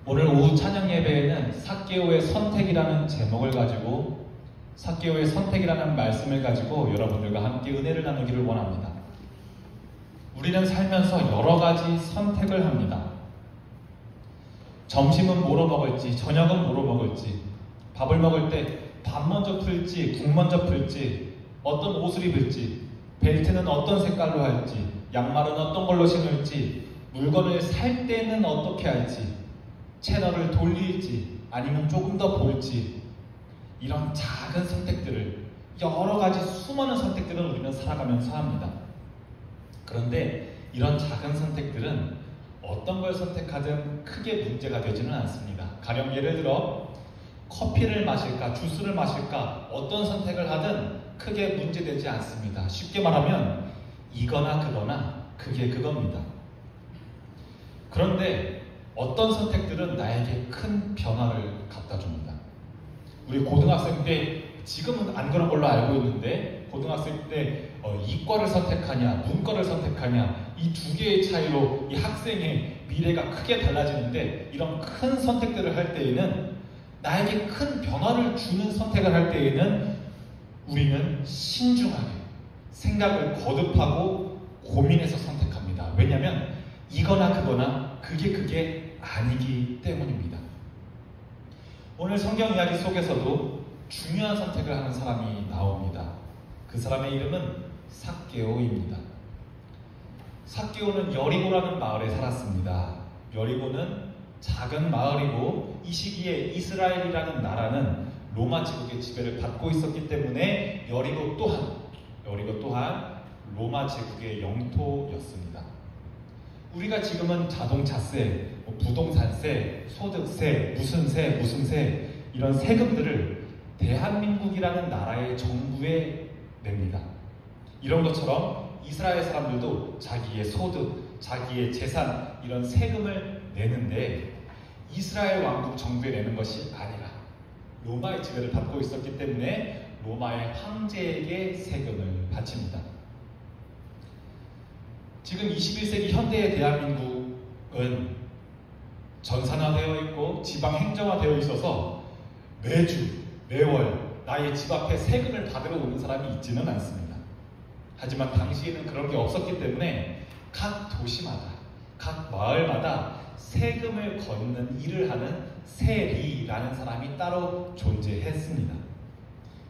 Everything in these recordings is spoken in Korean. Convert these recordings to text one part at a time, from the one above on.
오늘 오후 찬양 예배에는 삭개오의 선택이라는 제목을 가지고 삭개오의 선택이라는 말씀을 가지고 여러분들과 함께 은혜를 나누기를 원합니다. 우리는 살면서 여러 가지 선택을 합니다. 점심은 뭐로 먹을지, 저녁은 뭐로 먹을지, 밥을 먹을 때 밥 먼저 풀지, 국 먼저 풀지, 어떤 옷을 입을지, 벨트는 어떤 색깔로 할지, 양말은 어떤 걸로 신을지, 물건을 살 때는 어떻게 할지, 채널을 돌릴지 아니면 조금 더 볼지, 이런 작은 선택들을, 여러 가지 수많은 선택들을 우리는 살아가면서 합니다. 그런데 이런 작은 선택들은 어떤 걸 선택하든 크게 문제가 되지는 않습니다. 가령 예를 들어 커피를 마실까 주스를 마실까 어떤 선택을 하든 크게 문제되지 않습니다. 쉽게 말하면 이거나 그거나 그게 그겁니다. 그런데 어떤 선택들은 나에게 큰 변화를 갖다 줍니다. 우리 고등학생 때, 지금은 안 그런 걸로 알고 있는데 고등학생 때 이과를 선택하냐 문과를 선택하냐 이 두 개의 차이로 이 학생의 미래가 크게 달라지는데, 이런 큰 선택들을 할 때에는, 나에게 큰 변화를 주는 선택을 할 때에는 우리는 신중하게 생각을 거듭하고 고민해서 선택합니다. 왜냐하면 이거나 그거나 그게 아니기 때문입니다. 오늘 성경 이야기 속에서도 중요한 선택을 하는 사람이 나옵니다. 그 사람의 이름은 삭개오입니다. 삭개오는 여리고라는 마을에 살았습니다. 여리고는 작은 마을이고 이 시기에 이스라엘이라는 나라는 로마 제국의 지배를 받고 있었기 때문에 여리고 또한 로마 제국의 영토였습니다. 우리가 지금은 자동차세, 부동산세, 소득세, 무슨 세 이런 세금들을 대한민국이라는 나라의 정부에 냅니다. 이런 것처럼 이스라엘 사람들도 자기의 소득, 자기의 재산 이런 세금을 내는데, 이스라엘 왕국 정부에 내는 것이 아니라 로마의 지배를 받고 있었기 때문에 로마의 황제에게 세금을 바칩니다. 지금 21세기 현대의 대한민국은 전산화되어 있고 지방 행정화되어 있어서 매월 나의 집 앞에 세금을 받으러 오는 사람이 있지는 않습니다. 하지만 당시에는 그런 게 없었기 때문에 각 도시마다, 각 마을마다 세금을 걷는 일을 하는 세리라는 사람이 따로 존재했습니다.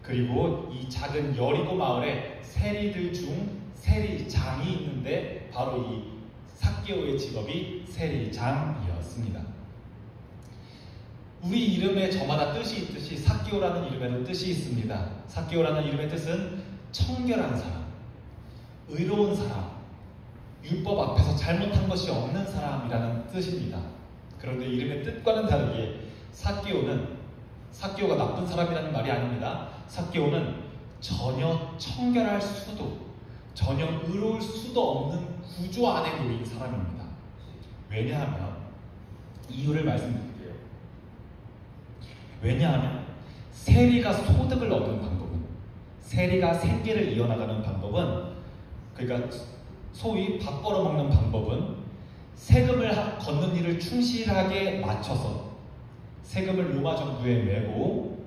그리고 이 작은 여리고 마을에 세리들 중 세리장이 있는데 바로 이 삭개오의 직업이 세리장이었습니다. 우리 이름에 저마다 뜻이 있듯이 삭개오라는 이름에도 뜻이 있습니다. 삭개오라는 이름의 뜻은 청결한 사람, 의로운 사람, 율법 앞에서 잘못한 것이 없는 사람이라는 뜻입니다. 그런데 이름의 뜻과는 다르게 삭개오가 나쁜 사람이라는 말이 아닙니다. 삭개오는 전혀 청결할 수도, 전혀 의로울 수도 없는 구조 안에 놓인 사람입니다. 왜냐하면, 이유를 말씀드릴게요. 왜냐하면 세리가 소득을 얻는 방법은, 세리가 생계를 이어나가는 방법은, 그러니까 소위 밥 벌어먹는 방법은 세금을 걷는 일을 충실하게 맞춰서 세금을 로마 정부에 내고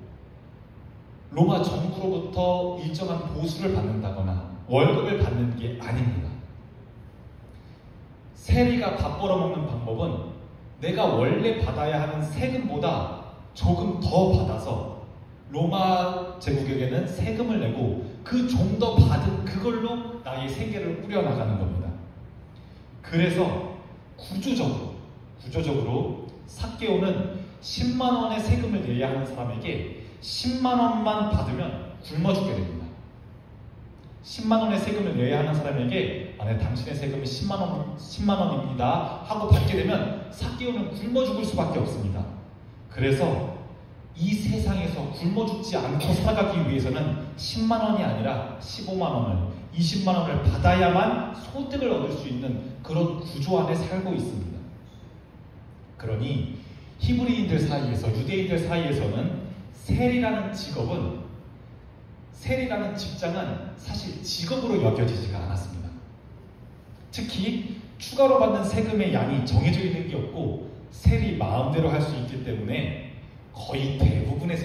로마 정부로부터 일정한 보수를 받는다거나 월급을 받는 게 아닙니다. 세리가 밥 벌어먹는 방법은 내가 원래 받아야 하는 세금보다 조금 더 받아서 로마 제국에게는 세금을 내고 그 좀 더 받은 그걸로 나의 생계를 꾸려나가는 겁니다. 그래서 구조적으로 삭개오는 10만 원의 세금을 내야 하는 사람에게 10만 원만 받으면 굶어 죽게 됩니다. 10만 원의 세금을 내야 하는 사람에게 당신의 세금이 10만 원입니다 하고 받게 되면 삭개오는 굶어 죽을 수밖에 없습니다. 그래서 이 세상에서 굶어 죽지 않고 살아가기 위해서는 10만 원이 아니라 15만 원을, 20만 원을 받아야만 소득을 얻을 수 있는 그런 구조 안에 살고 있습니다. 그러니 히브리인들 사이에서, 유대인들 사이에서는 세리라는 직장은 사실 직업으로 여겨지지가 않았습니다. 특히 추가로 받는 세금의 양이 정해져 있는 게 없고 세리 마음대로 할 수 있기 때문에 거의 대부분의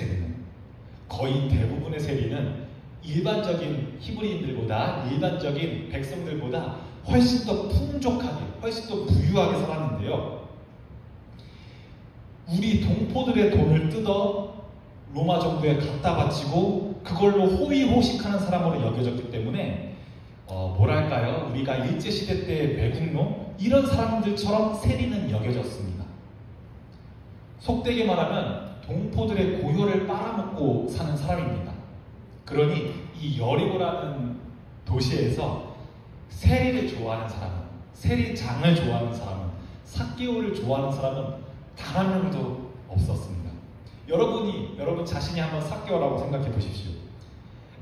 세리는 일반적인 히브리인들보다, 일반적인 백성들보다 훨씬 더 풍족하게, 훨씬 더 부유하게 살았는데요. 우리 동포들의 돈을 뜯어 로마 정부에 갖다 바치고 그걸로 호의호식하는 사람으로 여겨졌기 때문에 뭐랄까요? 우리가 일제시대 때 매국노? 이런 사람들처럼 세리는 여겨졌습니다. 속되게 말하면 동포들의 고혈을 빨아먹고 사는 사람입니다. 그러니 이 여리고라는 도시에서 세리를 좋아하는 사람은, 세리장을 좋아하는 사람은, 삭개오를 좋아하는 사람은 단 한 명도 없었습니다. 여러분 자신이 한번 삭개오라고 생각해 보십시오.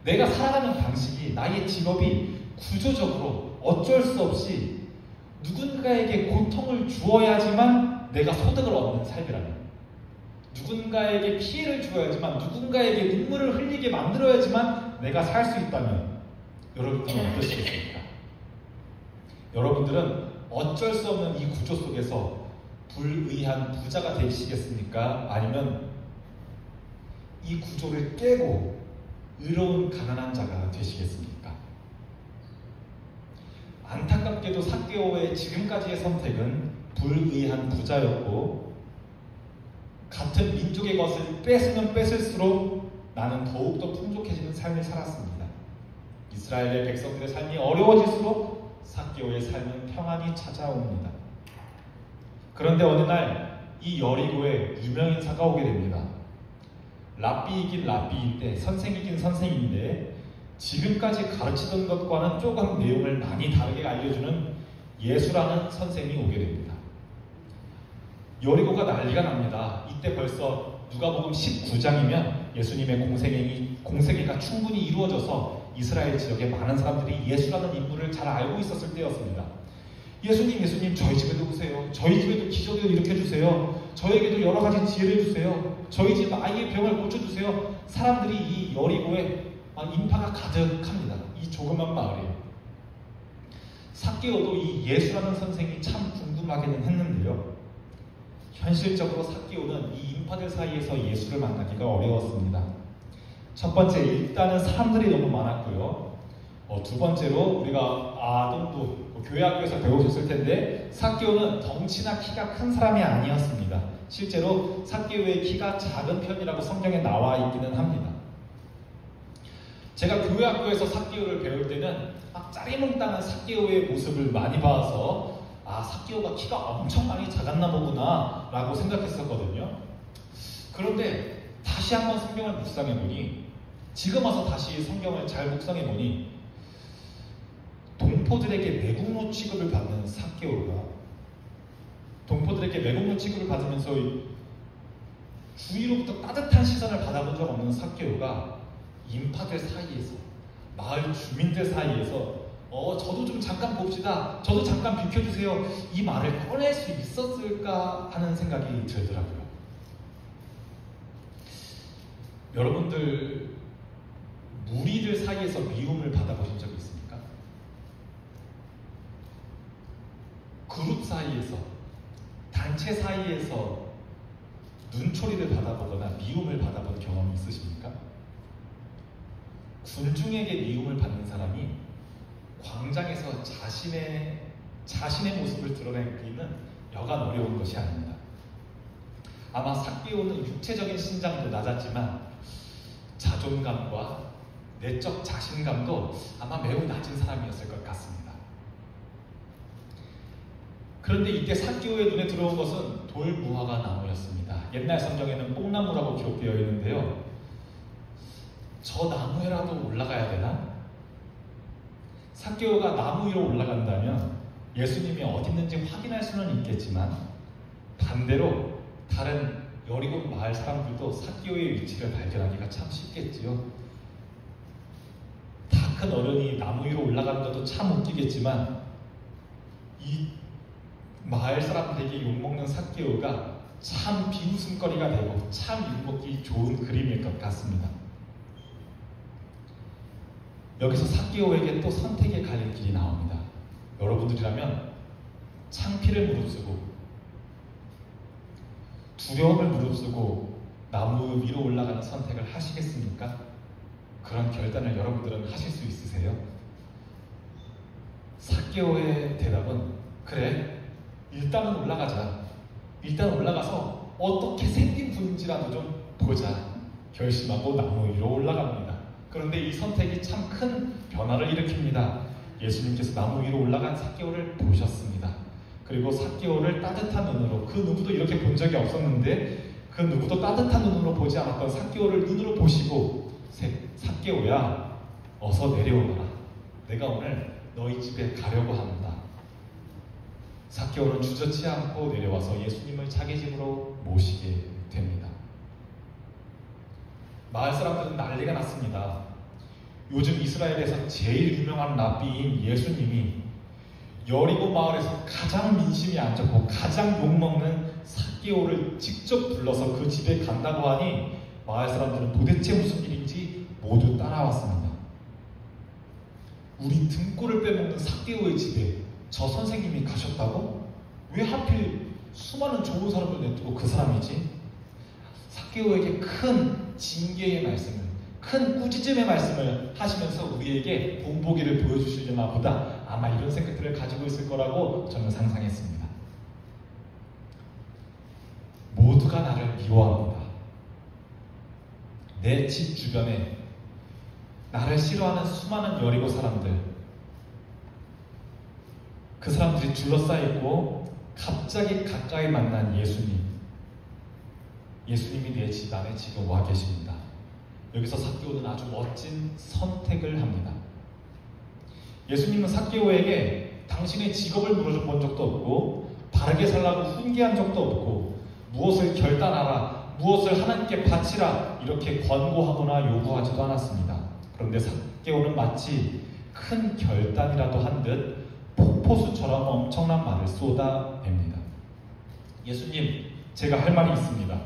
내가 살아가는 방식이, 나의 직업이 구조적으로 어쩔 수 없이 누군가에게 고통을 주어야지만 내가 소득을 얻는 삶이라면, 누군가에게 피해를 주어야지만, 누군가에게 눈물을 흘리게 만들어야지만 내가 살 수 있다면 여러분들은 어떠시겠습니까? 여러분들은 어쩔 수 없는 이 구조 속에서 불의한 부자가 되시겠습니까? 아니면 이 구조를 깨고 의로운 가난한 자가 되시겠습니까? 안타깝게도 삭개오의 지금까지의 선택은 불의한 부자였고, 같은 민족의 것을 뺏으면 뺏을수록 나는 더욱더 풍족해지는 삶을 살았습니다. 이스라엘의 백성들의 삶이 어려워질수록 삭개오의 삶은 평안이 찾아옵니다. 그런데 어느 날 이 여리고에 유명인사가 오게 됩니다. 랍비이긴 랍비인데, 선생이긴 선생인데, 지금까지 가르치던 것과는 조금 내용을 많이 다르게 알려주는 예수라는 선생이 오게 됩니다. 여리고가 난리가 납니다. 이때 벌써 누가복음 19장이면 예수님의 공생애가 충분히 이루어져서 이스라엘 지역에 많은 사람들이 예수라는 인물을 잘 알고 있었을 때였습니다. 예수님, 저희 집에도 오세요. 저희 집에도 기적을 일으켜주세요. 저에게도 여러 가지 지혜를 주세요. 저희 집 아이의 병을 고쳐주세요. 사람들이 이 여리고에 인파가 가득합니다. 이 조그만 마을에. 삭개오도 이 예수라는 선생이 참 궁금하기는 했는데요. 현실적으로 삭개오는 이 인파들 사이에서 예수를 만나기가 어려웠습니다. 첫 번째, 일단은 사람들이 너무 많았고요. 두 번째로 우리가 또 교회 학교에서 배우셨을 텐데, 삭개오는 덩치나 키가 큰 사람이 아니었습니다. 실제로 삭개오의 키가 작은 편이라고 성경에 나와 있기는 합니다. 제가 교회 학교에서 삭개오를 배울 때는 막 짜리몽땅한 삭개오의 모습을 많이 봐서 삭개오가 키가 엄청 많이 작았나 보구나 라고 생각했었거든요. 그런데 다시 한번 성경을 묵상해보니, 지금 와서 다시 성경을 잘 묵상해보니, 동포들에게 매국노 취급을 받는 삭개오가, 동포들에게 매국노 취급을 받으면서 주위로부터 따뜻한 시선을 받아본 적 없는 삭개오가 인파들 사이에서, 마을 주민들 사이에서 저도 좀 잠깐 봅시다, 저도 잠깐 비켜주세요, 이 말을 꺼낼 수 있었을까 하는 생각이 들더라고요. 여러분들 무리들 사이에서 미움을 받아보신 적이 있습니까? 그룹 사이에서, 단체 사이에서 눈초리를 받아보거나 미움을 받아본 경험이 있으십니까? 군중에게 미움을 받는 사람이 광장에서 자신의 모습을 드러내기는 여간 어려운 것이 아닙니다. 아마 삭개오는 육체적인 신장도 낮았지만 자존감과 내적 자신감도 아마 매우 낮은 사람이었을 것 같습니다. 그런데 이때 삭개오의 눈에 들어온 것은 돌무화과 나무였습니다. 옛날 성경에는 뽕나무라고 기록되어 있는데요. 저 나무에라도 올라가야 되나? 삭개오가 나무 위로 올라간다면 예수님이 어디 있는지 확인할 수는 있겠지만, 반대로 다른 여리고 마을 사람들도 삭개오의 위치를 발견하기가 참 쉽겠지요. 다 큰 어른이 나무 위로 올라가는 것도 참 웃기겠지만, 이 마을 사람들에게 욕먹는 삭개오가 참 비웃음거리가 되고 참 욕먹기 좋은 그림일 것 같습니다. 여기서 삭개오에게 또 선택의 갈림길이 나옵니다. 여러분들이라면 창피를 무릅쓰고 두려움을 무릅쓰고 나무 위로 올라가는 선택을 하시겠습니까? 그런 결단을 여러분들은 하실 수 있으세요? 삭개오의 대답은 그래, 일단은 올라가자. 일단 올라가서 어떻게 생긴 분인지라도 좀 보자. 결심하고 나무 위로 올라갑니다. 그런데 이 선택이 참 큰 변화를 일으킵니다. 예수님께서 나무 위로 올라간 삭개오를 보셨습니다. 그리고 삭개오를 따뜻한 눈으로, 그 누구도 이렇게 본 적이 없었는데 그 누구도 따뜻한 눈으로 보지 않았던 삭개오를 눈으로 보시고 삭개오야, 어서 내려오너라. 내가 오늘 너희 집에 가려고 합니다. 삭개오는 주저치 않고 내려와서 예수님을 자기 집으로 모시게 됩니다. 마을 사람들은 난리가 났습니다. 요즘 이스라엘에서 제일 유명한 랍비인 예수님이 여리고 마을에서 가장 민심이 안 좋고 가장 욕먹는 삭개오를 직접 불러서 그 집에 간다고 하니 마을 사람들은 도대체 무슨 일인지 모두 따라왔습니다. 우리 등골을 빼먹는 삭개오의 집에 저 선생님이 가셨다고? 왜 하필 수많은 좋은 사람을 내두고 그 사람이지? 삭개오에게 큰 징계의 말씀을, 큰 꾸짖음의 말씀을 하시면서 우리에게 본보기를 보여주시려나 보다, 아마 이런 생각들을 가지고 있을 거라고 저는 상상했습니다. 모두가 나를 미워합니다. 내 집 주변에 나를 싫어하는 수많은 여리고 사람들, 그 사람들이 둘러싸여있고 갑자기 가까이 만난 예수님이 내 집 안에 지금 와 계십니다. 여기서 삭개오는 아주 멋진 선택을 합니다. 예수님은 삭개오에게 당신의 직업을 물어본 적도 없고 바르게 살라고 훈계한 적도 없고 무엇을 결단하라, 무엇을 하나님께 바치라 이렇게 권고하거나 요구하지도 않았습니다. 그런데 삭개오는 마치 큰 결단이라도 한 듯 폭포수처럼 엄청난 말을 쏟아냅니다. 예수님, 제가 할 말이 있습니다.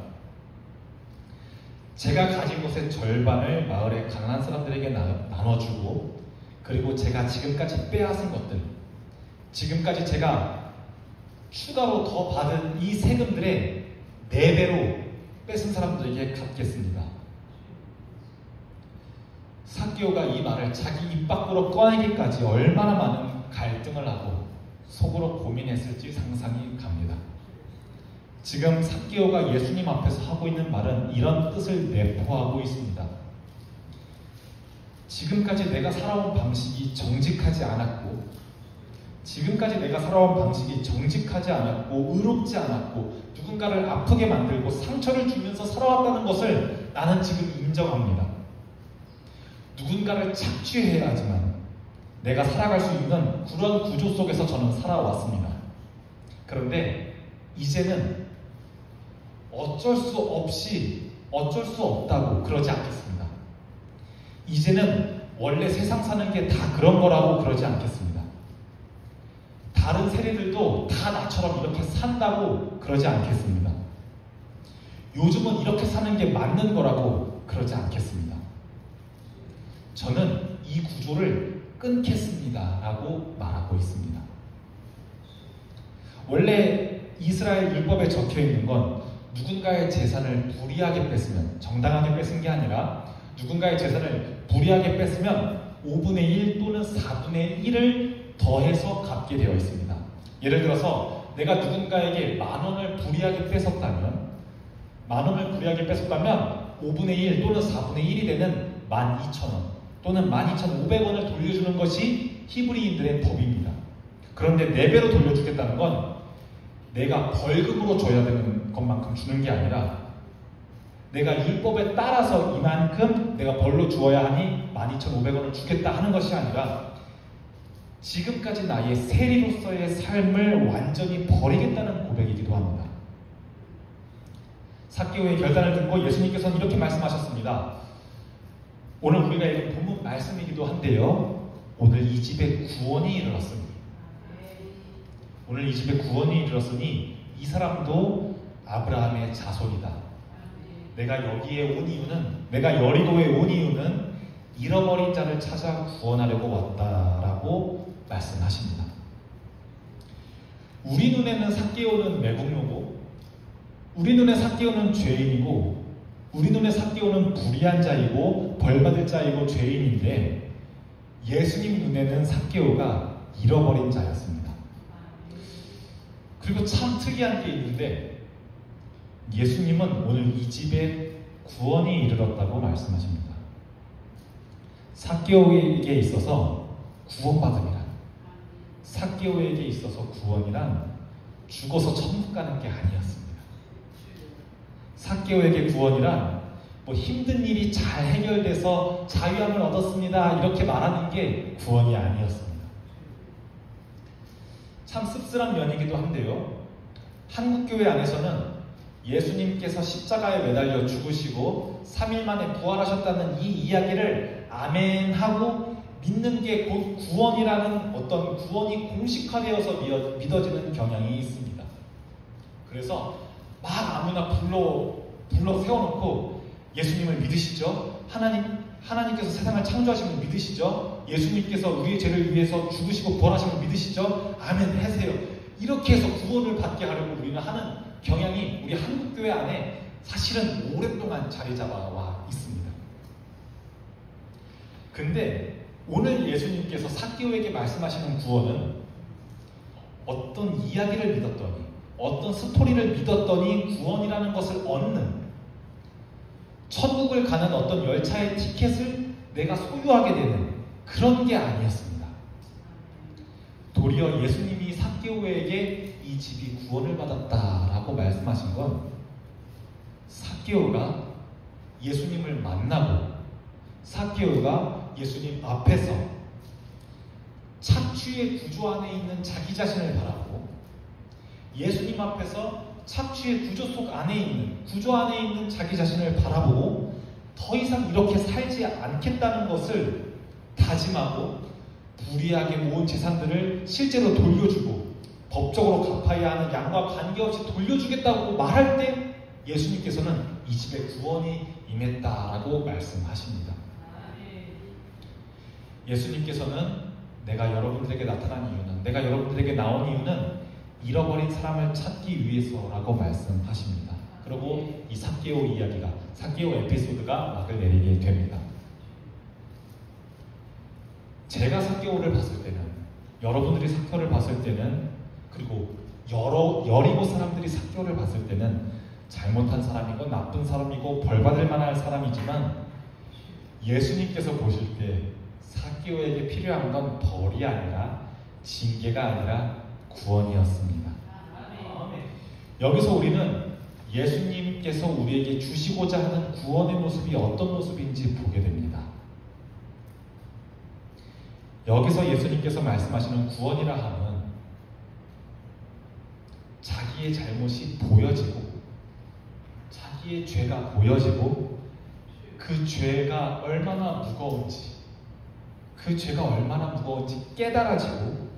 제가 가진 것의 절반을 마을의 가난한 사람들에게 나눠주고, 그리고 제가 지금까지 빼앗은 것들, 지금까지 제가 추가로 더 받은 이 세금들의 4배로 뺏은 사람들에게 갚겠습니다. 삭개오가 이 말을 자기 입 밖으로 꺼내기까지 얼마나 많은 갈등을 하고 속으로 고민했을지 상상이 갑니다. 지금 삭개오가 예수님 앞에서 하고 있는 말은 이런 뜻을 내포하고 있습니다. 지금까지 내가 살아온 방식이 정직하지 않았고, 의롭지 않았고, 누군가를 아프게 만들고 상처를 주면서 살아왔다는 것을 나는 지금 인정합니다. 누군가를 착취해야 하지만 내가 살아갈 수 있는 그런 구조 속에서 저는 살아왔습니다. 그런데 이제는 어쩔 수 없다고 그러지 않겠습니다. 이제는 원래 세상 사는 게 다 그런 거라고 그러지 않겠습니다. 다른 세리들도 다 나처럼 이렇게 산다고 그러지 않겠습니다. 요즘은 이렇게 사는 게 맞는 거라고 그러지 않겠습니다. 저는 이 구조를 끊겠습니다 라고 말하고 있습니다. 원래 이스라엘 율법에 적혀있는 건 누군가의 재산을 불이하게 뺐으면, 정당하게 뺏은 게 아니라 누군가의 재산을 불이하게 뺐으면 5분의 1 또는 4분의 1을 더해서 갚게 되어 있습니다. 예를 들어서 내가 누군가에게 10,000원을 불이하게 뺐었다면 5분의 1 또는 4분의 1이 되는 12,000원 또는 12,500원을 돌려주는 것이 히브리인들의 법입니다. 그런데 4배로 돌려주겠다는 건 내가 벌금으로 줘야 되는 것만큼 주는 게 아니라 내가 율법에 따라서 이만큼 내가 벌로 주어야 하니 12,500원을 주겠다 하는 것이 아니라 지금까지 나의 세리로서의 삶을 완전히 버리겠다는 고백이기도 합니다. 삭개오의 결단을 듣고 예수님께서는 이렇게 말씀하셨습니다. 오늘 우리가 읽은 본문 말씀이기도 한데요, 오늘 이 집에 구원이 이르렀으니 이 사람도 아브라함의 자손이다. 내가 여리고에 온 이유는 잃어버린 자를 찾아 구원하려고 왔다라고 말씀하십니다. 우리 눈에는 삭개오는 매국노고 우리 눈에 삭개오는 죄인이고 우리 눈에 삭개오는 불의한 자이고 벌받을 자이고 죄인인데 예수님 눈에는 삭개오가 잃어버린 자였습니다. 그리고 참 특이한 게 있는데 예수님은 오늘 이 집에 구원이 이르렀다고 말씀하십니다. 삭개오에게 있어서 구원받음이란, 삭개오에게 있어서 구원이란 죽어서 천국 가는 게 아니었습니다. 삭개오에게 구원이란 뭐 힘든 일이 잘 해결돼서 자유함을 얻었습니다 이렇게 말하는 게 구원이 아니었습니다. 참 씁쓸한 면이기도 한데요, 한국교회 안에서는 예수님께서 십자가에 매달려 죽으시고 3일 만에 부활하셨다는 이 이야기를 아멘하고 믿는 게 곧 구원이라는 어떤 구원이 공식화되어서 믿어지는 경향이 있습니다. 그래서 막 아무나 불러 세워놓고 예수님을 믿으시죠? 하나님께서 세상을 창조하신 걸 믿으시죠? 예수님께서 우리의 죄를 위해서 죽으시고 부활하신 걸 믿으시죠? 아멘 하세요. 이렇게 해서 구원을 받게 하려고 우리는 하는 경향이 우리 한국교회 안에 사실은 오랫동안 자리 잡아와 있습니다. 근데 오늘 예수님께서 삭개오에게 말씀하시는 구원은 어떤 이야기를 믿었더니, 어떤 스토리를 믿었더니 구원이라는 것을 얻는, 천국을 가는 어떤 열차의 티켓을 내가 소유하게 되는 그런 게 아니었습니다. 도리어 예수님이 삭개오에게 이 집이 구원을 받았다라고 말씀하신 건 삭개오가 예수님을 만나고 삭개오가 예수님 앞에서 착취의 구조 안에 있는 자기 자신을 바라보고 예수님 앞에서 착취의 구조 속 안에 있는, 구조 안에 있는 자기 자신을 바라보고 더 이상 이렇게 살지 않겠다는 것을 다짐하고 불이하게 모은 재산들을 실제로 돌려주고 법적으로 갚아야 하는 양과 관계없이 돌려주겠다고 말할 때 예수님께서는 이 집에 구원이 임했다라고 말씀하십니다. 예수님께서는 내가 여러분들에게 나타난 이유는, 내가 여러분들에게 나온 이유는 잃어버린 사람을 찾기 위해서라고 말씀하십니다. 그리고 이 삭개오 이야기가, 삭개오 에피소드가 막을 내리게 됩니다. 제가 삭개오를 봤을 때는, 여러분들이 삭개오를 봤을 때는, 그리고 여리고 사람들이 삭개오를 봤을 때는 잘못한 사람이고 나쁜 사람이고 벌받을 만한 사람이지만 예수님께서 보실 때 삭개오에게 필요한 건 벌이 아니라 징계가 아니라 구원이었습니다. 여기서 우리는 예수님께서 우리에게 주시고자 하는 구원의 모습이 어떤 모습인지 보게 됩니다. 여기서 예수님께서 말씀하시는 구원이라 함은 자기의 잘못이 보여지고 자기의 죄가 보여지고 그 죄가 얼마나 무거운지, 그 죄가 얼마나 무거운지 깨달아지고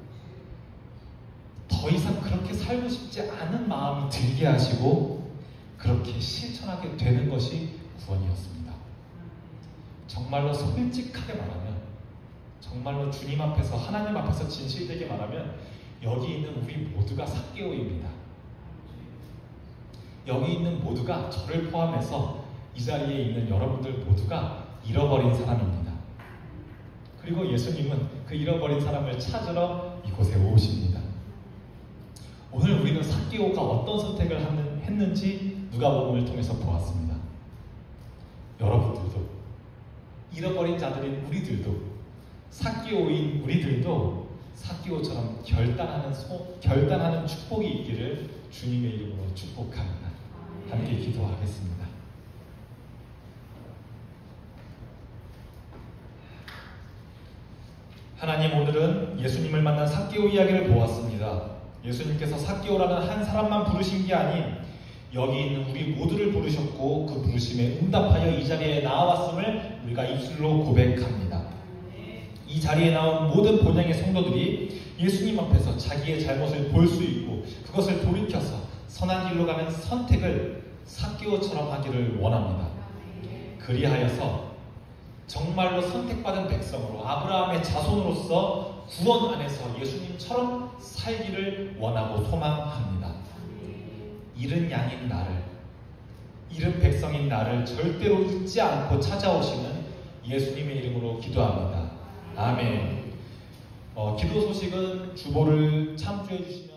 더 이상 그렇게 살고 싶지 않은 마음이 들게 하시고 그렇게 실천하게 되는 것이 구원이었습니다. 정말로 솔직하게 말하면, 정말로 주님 앞에서, 하나님 앞에서 진실되게 말하면 여기 있는 우리 모두가 삭개오입니다. 여기 있는 모두가, 저를 포함해서 이 자리에 있는 여러분들 모두가 잃어버린 사람입니다. 그리고 예수님은 그 잃어버린 사람을 찾으러 이곳에 오십니다. 오늘 우리는 삭개오가 어떤 선택을 했는지 누가복음을 통해서 보았습니다. 여러분들도, 잃어버린 자들인 우리들도, 삭개오인 우리들도 삭개오처럼 결단하는 축복이 있기를 주님의 이름으로 축복합니다. 함께 기도하겠습니다. 하나님, 오늘은 예수님을 만난 삭개오 이야기를 보았습니다. 예수님께서 삭개오라는 한 사람만 부르신 게 아닌 여기 있는 우리 모두를 부르셨고 그 부르심에 응답하여 이 자리에 나와왔음을 우리가 입술로 고백합니다. 이 자리에 나온 모든 본향의 성도들이 예수님 앞에서 자기의 잘못을 볼 수 있고 그것을 돌이켜서 선한 길로 가는 선택을 삭개오처럼 하기를 원합니다. 그리하여서 정말로 선택받은 백성으로, 아브라함의 자손으로서 구원 안에서 예수님처럼 살기를 원하고 소망합니다. 잃은 양인 나를, 잃은 백성인 나를 절대로 잊지 않고 찾아오시는 예수님의 이름으로 기도합니다. 아멘. 기도 소식은 주보를 참조해 주시면